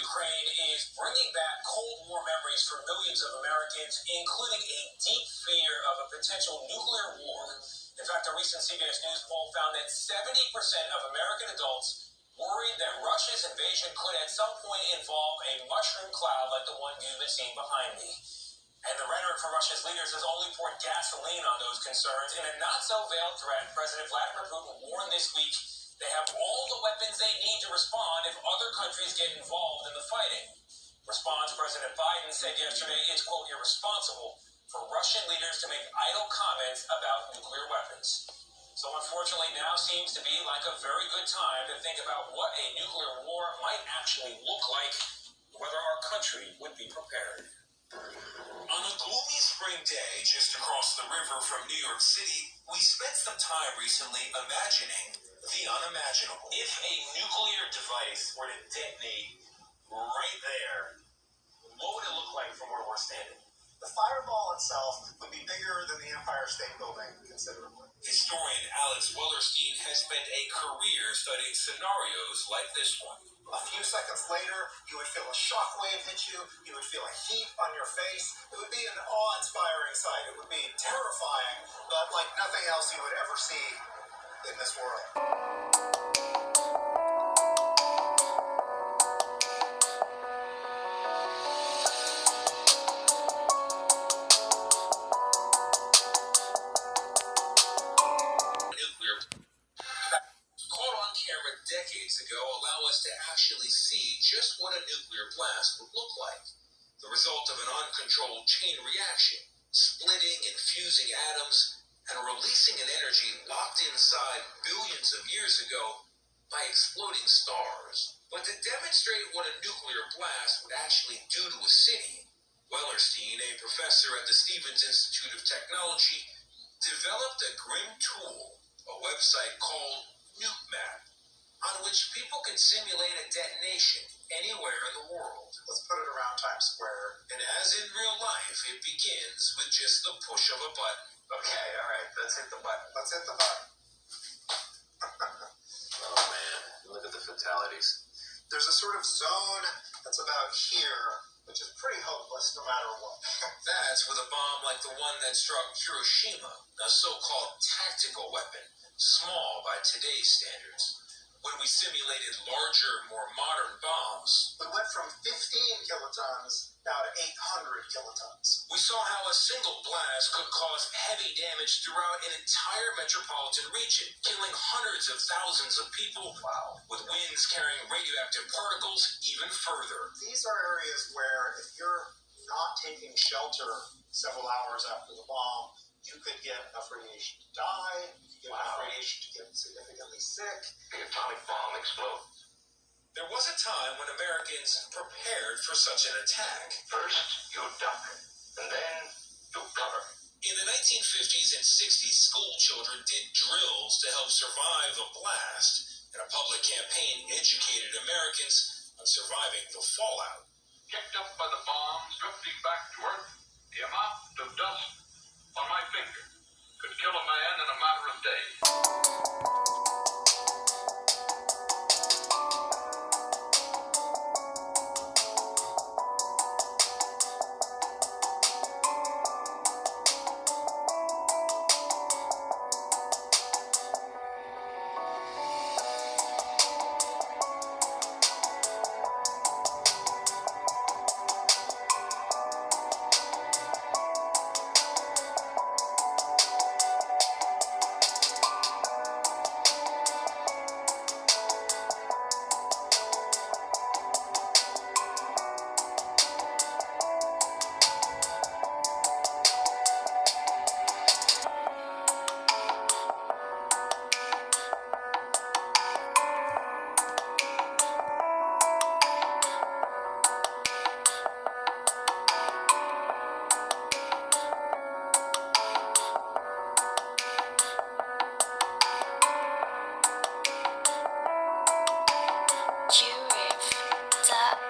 Ukraine is bringing back Cold War memories for millions of Americans, including a deep fear of a potential nuclear war. In fact, a recent CBS News poll found that 70% of American adults worried that Russia's invasion could at some point involve a mushroom cloud like the one you've been seeing behind me. And the rhetoric from Russia's leaders has only poured gasoline on those concerns. In a not-so-veiled threat, President Vladimir Putin warned this week they have all the weapons they need to respond if other countries get involved in the fighting. Response, President Biden said yesterday it's, quote, irresponsible for Russian leaders to make idle comments about nuclear weapons. So unfortunately now seems to be like a very good time to think about what a nuclear war might actually look like, whether our country would be prepared. On a gloomy spring day just across the river from New York City, we spent some time recently imagining the unimaginable. If a nuclear device were to detonate right there, what would it look like from where we're standing? The fireball itself would be bigger than the Empire State Building considerably. Historian Alex Wellerstein has spent a career studying scenarios like this one. A few seconds later, you would feel a shockwave hit you. You would feel a heat on your face. It would be an awe-inspiring sight. It would be terrifying, but like nothing else you would ever see in this world. Decades ago allow us to actually see just what a nuclear blast would look like. The result of an uncontrolled chain reaction, splitting and fusing atoms, and releasing an energy locked inside billions of years ago by exploding stars. But to demonstrate what a nuclear blast would actually do to a city, Wellerstein, a professor at the Stevens Institute of Technology, developed a grim tool, a website called NukeMap, on which people can simulate a detonation anywhere in the world. Let's put it around Times Square. And as in real life, it begins with just the push of a button. Okay, all right, let's hit the button. Let's hit the button. Oh, man, look at the fatalities. There's a sort of zone that's about here, which is pretty hopeless no matter what. That's with a bomb like the one that struck Hiroshima, a so-called tactical weapon, small by today's standards. When we simulated larger, more modern bombs, we went from 15 kilotons now to 800 kilotons. We saw how a single blast could cause heavy damage throughout an entire metropolitan region, killing hundreds of thousands of people, with winds carrying radioactive particles even further. These are areas where if you're not taking shelter several hours after the bomb, you could get enough radiation to die, you could get enough radiation to get significantly sick. The atomic bomb explodes. There was a time when Americans prepared for such an attack. First, you duck, and then you cover. In the 1950s and 60s, school children did drills to help survive a blast, and a public campaign educated Americans on surviving the fallout. Kicked up by the bombs drifting back to Earth, the amount of dust on my finger could kill a man in a matter of days. Jurif.com